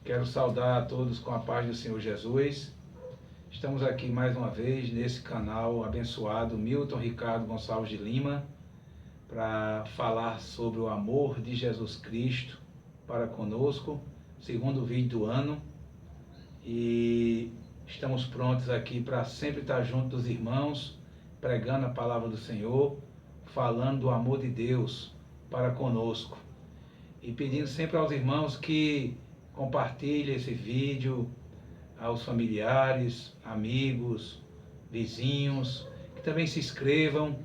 Quero saudar a todos com a paz do Senhor Jesus. Estamos aqui mais uma vez nesse canal abençoado Milton Ricardo Gonçalves de Lima para falar sobre o amor de Jesus Cristo para conosco, segundo vídeo do ano. E estamos prontos aqui para sempre estar junto dos irmãos, pregando a palavra do Senhor, falando do amor de Deus para conosco. E pedindo sempre aos irmãos que compartilhem esse vídeo aos familiares, amigos, vizinhos, que também se inscrevam.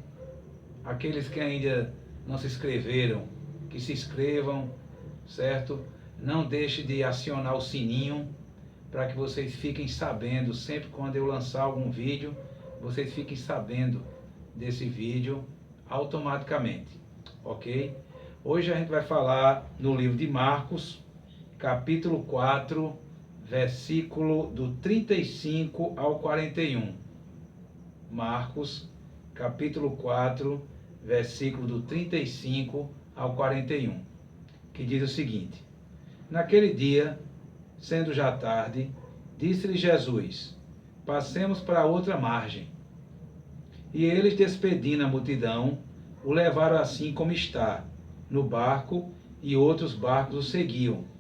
Aqueles que ainda não se inscreveram, que se inscrevam, certo? Não deixe de acionar o sininho para que vocês fiquem sabendo, sempre quando eu lançar algum vídeo, vocês fiquem sabendo desse vídeo automaticamente, ok? Hoje a gente vai falar no livro de Marcos, capítulo 4, versículo do 35 ao 41. Marcos, capítulo 4, versículo do 35 ao 41, que diz o seguinte: Naquele dia, sendo já tarde, disse-lhe Jesus: Passemos para outra margem. E eles, despedindo a multidão, o levaram assim como está, no barco, e outros barcos o seguiam.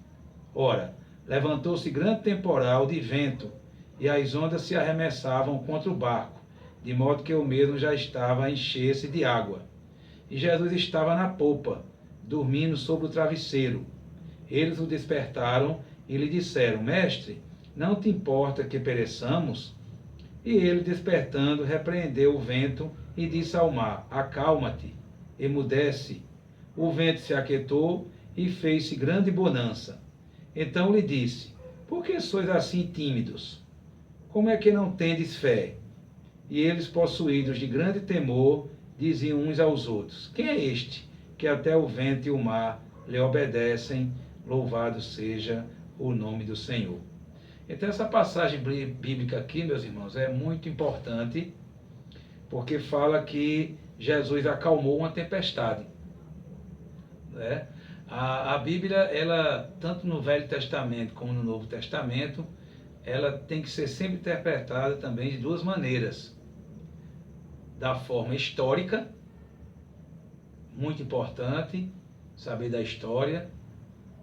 Ora, levantou-se grande temporal de vento, e as ondas se arremessavam contra o barco, de modo que o mesmo já estava a encher-se de água. E Jesus estava na popa, dormindo sobre o travesseiro. Eles o despertaram e lhe disseram: Mestre, não te importa que pereçamos? E ele, despertando, repreendeu o vento e disse ao mar: Acalma-te, emudece. O vento se aquietou e fez-se grande bonança. Então lhe disse: Por que sois assim tímidos? Como é que não tendes fé? E eles, possuídos de grande temor, diziam uns aos outros: Quem é este, que até o vento e o mar lhe obedecem? Louvado seja o nome do Senhor. Então essa passagem bíblica aqui, meus irmãos, é muito importante, porque fala que Jesus acalmou uma tempestade, né? A Bíblia, ela, tanto no Velho Testamento como no Novo Testamento, ela tem que ser sempre interpretada também de duas maneiras. Da forma histórica, muito importante saber da história,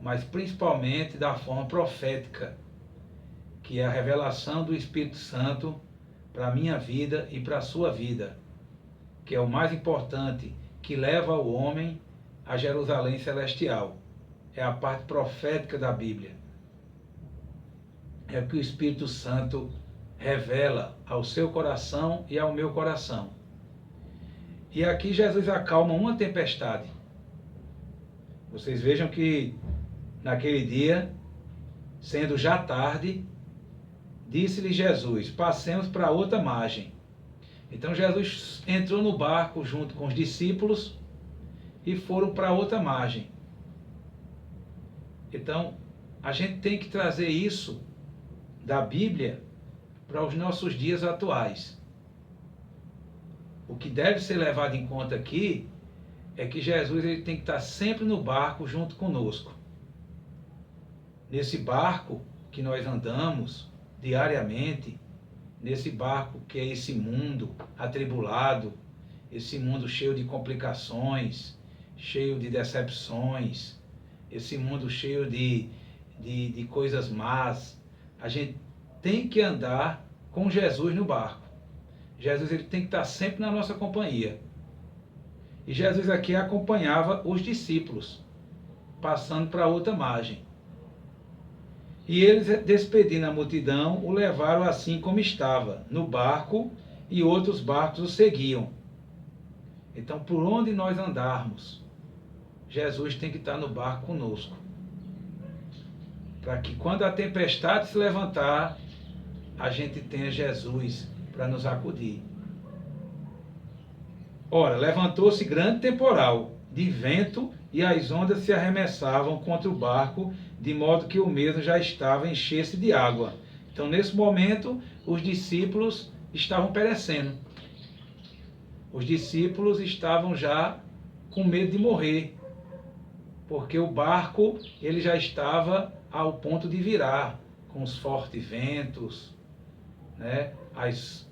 mas principalmente da forma profética, que é a revelação do Espírito Santo para a minha vida e para a sua vida, que é o mais importante, que leva o homem a Jerusalém Celestial. É a parte profética da Bíblia. É o que o Espírito Santo revela ao seu coração e ao meu coração. E aqui Jesus acalma uma tempestade. Vocês vejam que naquele dia, sendo já tarde, disse-lhe Jesus: Passemos para outra margem. Então Jesus entrou no barco junto com os discípulos e foram para outra margem. Então, a gente tem que trazer isso da Bíblia para os nossos dias atuais. O que deve ser levado em conta aqui é que Jesus ele tem que estar sempre no barco junto conosco. Nesse barco que nós andamos diariamente, nesse barco que é esse mundo atribulado, esse mundo cheio de complicações, cheio de decepções, esse mundo cheio de coisas más. A gente tem que andar com Jesus no barco. Jesus ele tem que estar sempre na nossa companhia. E Jesus aqui acompanhava os discípulos, passando para outra margem. E eles, despedindo a multidão, o levaram assim como estava, no barco, e outros barcos o seguiam. Então, por onde nós andarmos, Jesus tem que estar no barco conosco. Para que quando a tempestade se levantar, a gente tenha Jesus para nos acudir. Ora, levantou-se grande temporal de vento e as ondas se arremessavam contra o barco, de modo que o mesmo já estava a encher-se de água. Então, nesse momento, os discípulos estavam perecendo. Os discípulos estavam já com medo de morrer. porque o barco ele já estava ao ponto de virar, com os fortes ventos, né, as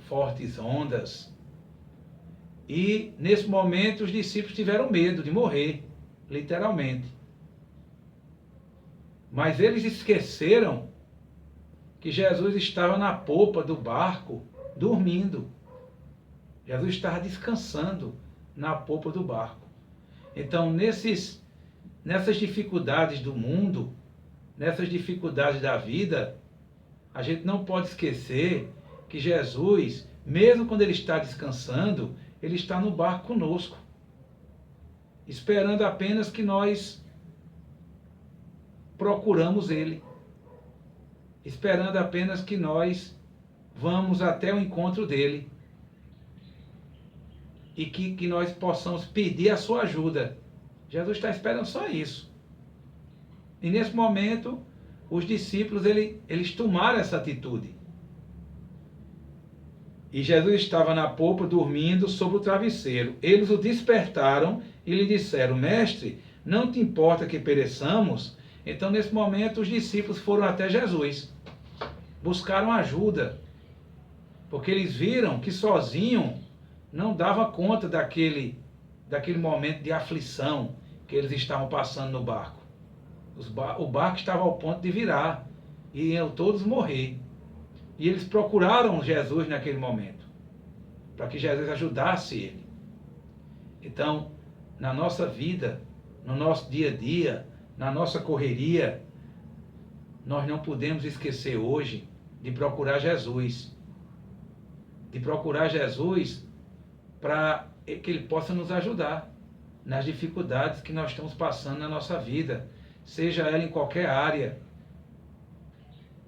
fortes ondas. E nesse momento os discípulos tiveram medo de morrer, literalmente. Mas eles esqueceram que Jesus estava na popa do barco, dormindo. Jesus estava descansando na popa do barco. Então, nessas dificuldades do mundo, nessas dificuldades da vida, a gente não pode esquecer que Jesus, mesmo quando ele está descansando, ele está no barco conosco, esperando apenas que nós procuramos ele, esperando apenas que nós vamos até o encontro dele e que nós possamos pedir a sua ajuda. Jesus está esperando só isso. E nesse momento, os discípulos, eles tomaram essa atitude. E Jesus estava na popa, dormindo sobre o travesseiro. Eles o despertaram e lhe disseram: Mestre, não te importa que pereçamos? Então, nesse momento, os discípulos foram até Jesus. Buscaram ajuda. Porque eles viram que sozinho não dava conta daquele momento de aflição que eles estavam passando no barco. O barco estava ao ponto de virar e iam todos morrer. E eles procuraram Jesus naquele momento, para que Jesus ajudasse ele. Então, na nossa vida, no nosso dia a dia, na nossa correria, nós não podemos esquecer hoje de procurar Jesus. De procurar Jesus para que ele possa nos ajudar nas dificuldades que nós estamos passando na nossa vida, seja ela em qualquer área,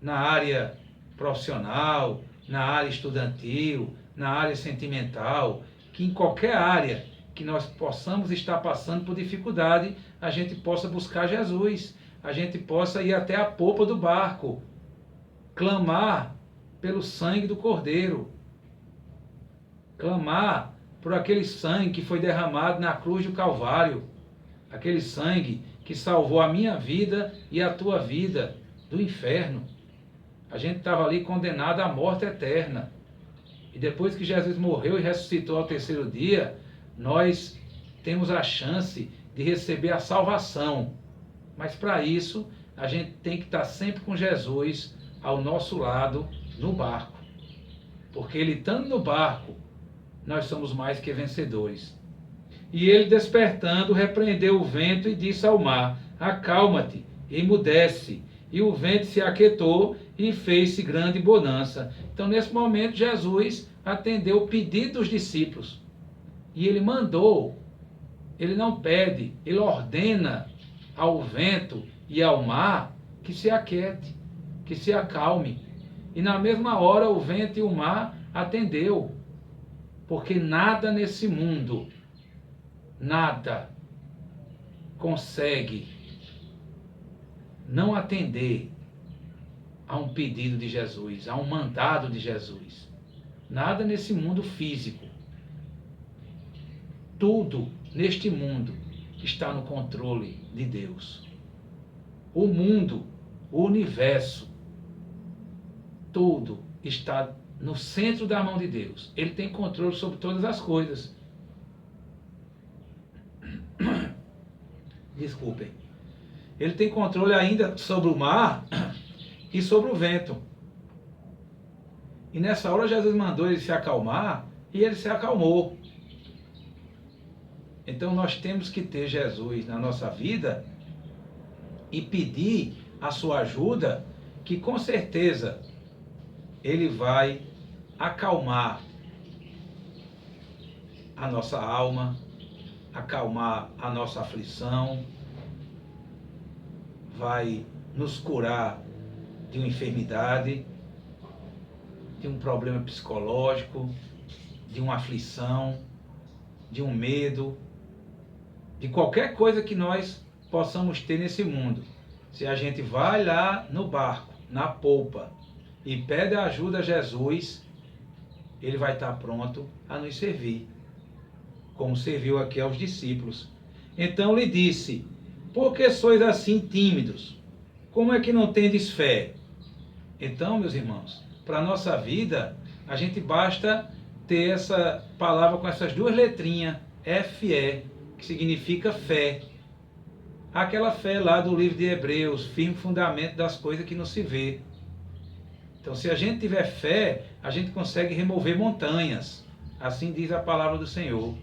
na área profissional, na área estudantil, na área sentimental, que em qualquer área que nós possamos estar passando por dificuldade, a gente possa buscar Jesus, a gente possa ir até a popa do barco, clamar pelo sangue do Cordeiro, clamar por aquele sangue que foi derramado na cruz do Calvário, aquele sangue que salvou a minha vida e a tua vida do inferno. A gente estava ali condenado à morte eterna. E depois que Jesus morreu e ressuscitou ao terceiro dia, nós temos a chance de receber a salvação. Mas para isso, a gente tem que estar sempre com Jesus ao nosso lado no barco. Porque ele estando no barco, nós somos mais que vencedores. E ele, despertando, repreendeu o vento e disse ao mar: Acalma-te, emudece. E o vento se aquietou e fez-se grande bonança. Então, nesse momento, Jesus atendeu o pedido dos discípulos. E ele mandou, ele não pede, ele ordena ao vento e ao mar que se aquiete, que se acalme. E na mesma hora o vento e o mar atendeu. Porque nada nesse mundo, nada consegue não atender a um pedido de Jesus, a um mandado de Jesus. Nada nesse mundo físico. Tudo neste mundo está no controle de Deus. O mundo, o universo, tudo está no centro da mão de Deus. Ele tem controle sobre todas as coisas. Desculpem. Ele tem controle ainda sobre o mar e sobre o vento. E nessa hora Jesus mandou ele se acalmar e ele se acalmou. Então nós temos que ter Jesus na nossa vida e pedir a sua ajuda, que com certeza ele vai acalmar a nossa alma, acalmar a nossa aflição, vai nos curar de uma enfermidade, de um problema psicológico, de uma aflição, de um medo, de qualquer coisa que nós possamos ter nesse mundo. Se a gente vai lá no barco, na polpa, e pede ajuda a Jesus, ele vai estar pronto a nos servir, como serviu aqui aos discípulos. Então lhe disse: Por que sois assim tímidos? Como é que não tendes fé? Então, meus irmãos, para a nossa vida, a gente basta ter essa palavra com essas duas letrinhas, FE, que significa fé. Aquela fé lá do livro de Hebreus, firme fundamento das coisas que não se vê. Então, se a gente tiver fé, a gente consegue remover montanhas. Assim diz a palavra do Senhor.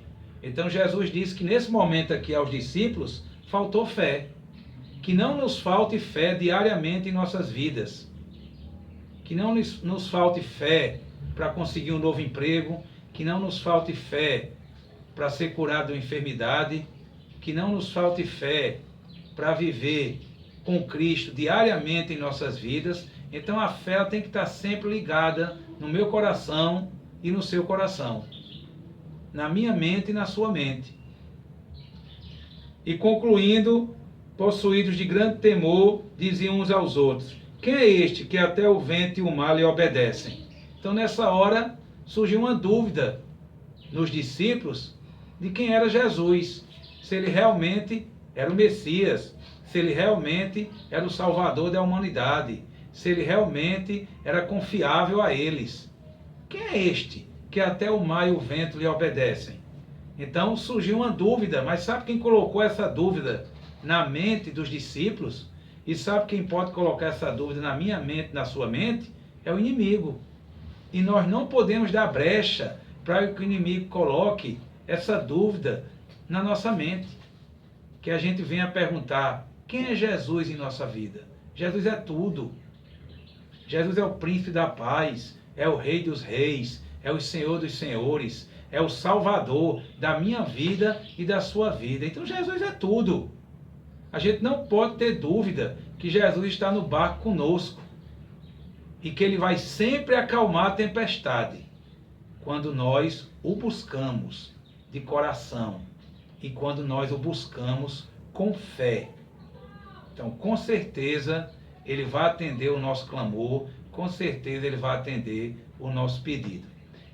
Então, Jesus disse que nesse momento aqui aos discípulos, faltou fé. Que não nos falte fé diariamente em nossas vidas. Que não nos falte fé para conseguir um novo emprego. Que não nos falte fé para ser curado de uma enfermidade. Que não nos falte fé para viver com Cristo diariamente em nossas vidas. Então a fé tem que estar sempre ligada no meu coração e no seu coração. Na minha mente e na sua mente. E concluindo, possuídos de grande temor, diziam uns aos outros: quem é este que até o vento e o mar lhe obedecem? Então nessa hora surgiu uma dúvida nos discípulos de quem era Jesus. Se ele realmente era o Messias, se ele realmente era o Salvador da humanidade, se ele realmente era confiável a eles. Quem é este que até o mar e o vento lhe obedecem? Então surgiu uma dúvida, mas sabe quem colocou essa dúvida na mente dos discípulos? E sabe quem pode colocar essa dúvida na minha mente, na sua mente? É o inimigo. E nós não podemos dar brecha para que o inimigo coloque essa dúvida na nossa mente. Que a gente venha perguntar: quem é Jesus em nossa vida? Jesus é tudo. Jesus é o príncipe da paz, é o rei dos reis, é o senhor dos senhores, é o salvador da minha vida e da sua vida. Então Jesus é tudo. A gente não pode ter dúvida que Jesus está no barco conosco e que ele vai sempre acalmar a tempestade quando nós o buscamos de coração e quando nós o buscamos com fé. Então, com certeza, ele vai atender o nosso clamor, com certeza ele vai atender o nosso pedido.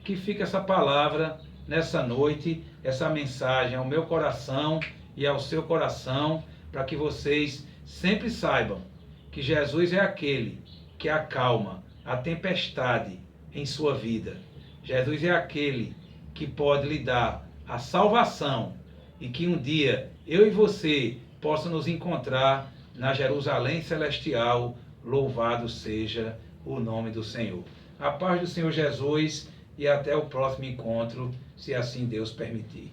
Que fique essa palavra nessa noite, essa mensagem ao meu coração e ao seu coração, para que vocês sempre saibam que Jesus é aquele que acalma a tempestade em sua vida. Jesus é aquele que pode lhe dar a salvação e que um dia eu e você possam nos encontrar na Jerusalém Celestial. Louvado seja o nome do Senhor. A paz do Senhor Jesus e até o próximo encontro, se assim Deus permitir.